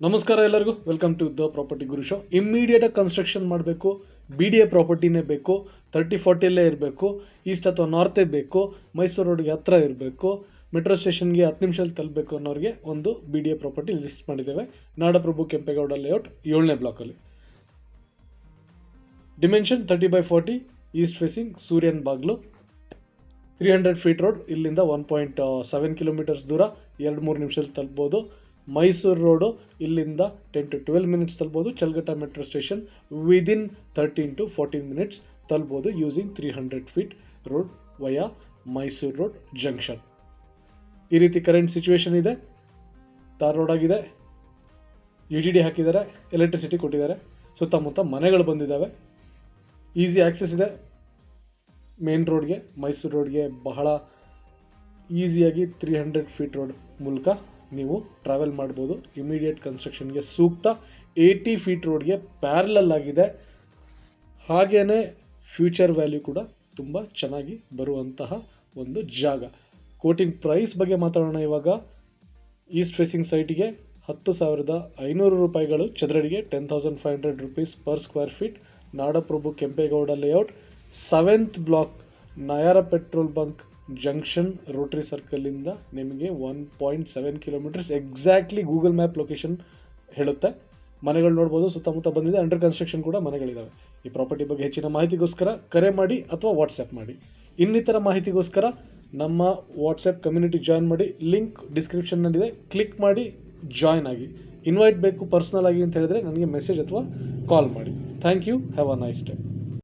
ನಮಸ್ಕಾರ ಎಲ್ಲರಿಗೂ, welcome to the property Guru show. ಇಮ್ಮಿಡಿಯೇಟಾಗಿ ಕನ್ಸ್ಟ್ರಕ್ಷನ್ ಮಾಡಬೇಕು, BDA ಪ್ರಾಪರ್ಟಿನೇ ಬೇಕು, 30-40 ಇರಬೇಕು, ಈಸ್ಟ್ ಅಥವಾ ನಾರ್ತೇ ಬೇಕು, ಮೈಸೂರು ರೋಡ್ಗೆ ಹತ್ರ ಇರಬೇಕು, ಮೆಟ್ರೋ ಸ್ಟೇಷನ್ಗೆ 10 ನಿಮಿಷದಲ್ಲಿ ತಲುಪಬೇಕು ಅನ್ನೋರಿಗೆ ಒಂದು BDA ಪ್ರಾಪರ್ಟಿ ಲಿಸ್ಟ್ ಮಾಡಿದ್ದೇವೆ. ನಾಡಪ್ರಭು ಕೆಂಪೇಗೌಡ ಲೇಔಟ್ 7ನೇ ಬ್ಲಾಕಲ್ಲಿ. ಡಿಮೆನ್ಷನ್ 30/40, ಈಸ್ಟ್ ಫೇಸಿಂಗ್, ಸೂರ್ಯನ್ ಬಾಗ್ಲು, 300 ಫೀಟ್ ರೋಡ್. ಇಲ್ಲಿಂದ 1.7 ಕಿಲೋಮೀಟರ್ಸ್ ದೂರ 2-3 ನಿಮಿಷದಲ್ಲಿ ತಲುಪ್ಬೋದು. ಮೈಸೂರು ರೋಡು ಇಲ್ಲಿಂದ 10 to 12 ಮಿನಿಟ್ಸ್ ತಲುಪಬಹುದು. Challaghatta metro station within 13 to 14 minutes ತಲುಪಬಹುದು using 300 feet road via Mysuru road junction. ಈ ರೀತಿ ಕರೆಂಟ್ ಸಿಚುವೇಶನ್ ಇದೆ. ತಾರ್ ರೋಡ್ ಆಗಿದೆ, UGD ಹಾಕಿದ್ದಾರೆ, ಎಲೆಕ್ಟ್ರಿಸಿಟಿ ಕೊಟ್ಟಿದ್ದಾರೆ, ಸುತ್ತಮುತ್ತ ಮನೆಗಳು ಬಂದಿದ್ದಾವೆ, ಈಸಿ ಆಕ್ಸೆಸ್ ಇದೆ ಮೇನ್ ರೋಡ್ಗೆ. ಮೈಸೂರು ರೋಡ್ಗೆ ಬಹಳ ಈಸಿಯಾಗಿ 300 ಫೀಟ್ ರೋಡ್ ಮೂಲಕ ನೀವು ಟ್ರಾವೆಲ್ ಮಾಡ್ಬೋದು. ಇಮಿಡಿಯೇಟ್ ಕನ್ಸ್ಟ್ರಕ್ಷನ್ಗೆ ಸೂಕ್ತ. 80 ಫೀಟ್ ರೋಡ್ಗೆ ಪ್ಯಾರಲಲ್ ಆಗಿದೆ. ಹಾಗೇನೆ ಫ್ಯೂಚರ್ ವ್ಯಾಲ್ಯೂ ಕೂಡ ತುಂಬ ಚೆನ್ನಾಗಿ ಬರುವಂತಹ ಒಂದು ಜಾಗ. ಕೋಟಿಂಗ್ ಪ್ರೈಸ್ ಬಗ್ಗೆ ಮಾತಾಡೋಣ ಇವಾಗ. ಈಸ್ಟ್ ಫೇಸಿಂಗ್ ಸೈಟಿಗೆ 10,500 ರೂಪಾಯಿಗಳು ಚದರಡಿಗೆ, 10,500 rupees per square feet. Nadaprabhu Kempegowda layout, 7th block, Nayara petrol bunk junction, rotary ಸರ್ಕಲಿಂದ ನಿಮಗೆ 1.7 kilometres exactly Google map location ಹೇಳುತ್ತೆ. ಮನೆಗಳು ನೋಡ್ಬೋದು, ಸುತ್ತಮುತ್ತ ಬಂದಿದೆ, ಅಂಡರ್ ಕನ್ಸ್ಟ್ರಕ್ಷನ್ ಕೂಡ ಮನೆಗಳಿದ್ದಾವೆ. ಈ ಪ್ರಾಪರ್ಟಿ ಬಗ್ಗೆ ಹೆಚ್ಚಿನ ಮಾಹಿತಿಗೋಸ್ಕರ ಕರೆ ಮಾಡಿ ಅಥವಾ ವಾಟ್ಸಪ್ ಮಾಡಿ. ಇನ್ನಿತರ ಮಾಹಿತಿಗೋಸ್ಕರ ನಮ್ಮ ವಾಟ್ಸಪ್ ಕಮ್ಯುನಿಟಿ ಜಾಯಿನ್ ಮಾಡಿ. ಲಿಂಕ್ ಡಿಸ್ಕ್ರಿಪ್ಷನ್ನಲ್ಲಿದೆ, ಕ್ಲಿಕ್ ಮಾಡಿ ಜಾಯಿನ್ ಆಗಿ. ಇನ್ವೈಟ್ ಬೇಕು ಪರ್ಸ್ನಲ್ ಆಗಿ ಅಂತ ಹೇಳಿದ್ರೆ ನನಗೆ ಮೆಸೇಜ್ ಅಥವಾ ಕಾಲ್ ಮಾಡಿ. Thank you. Have a nice day.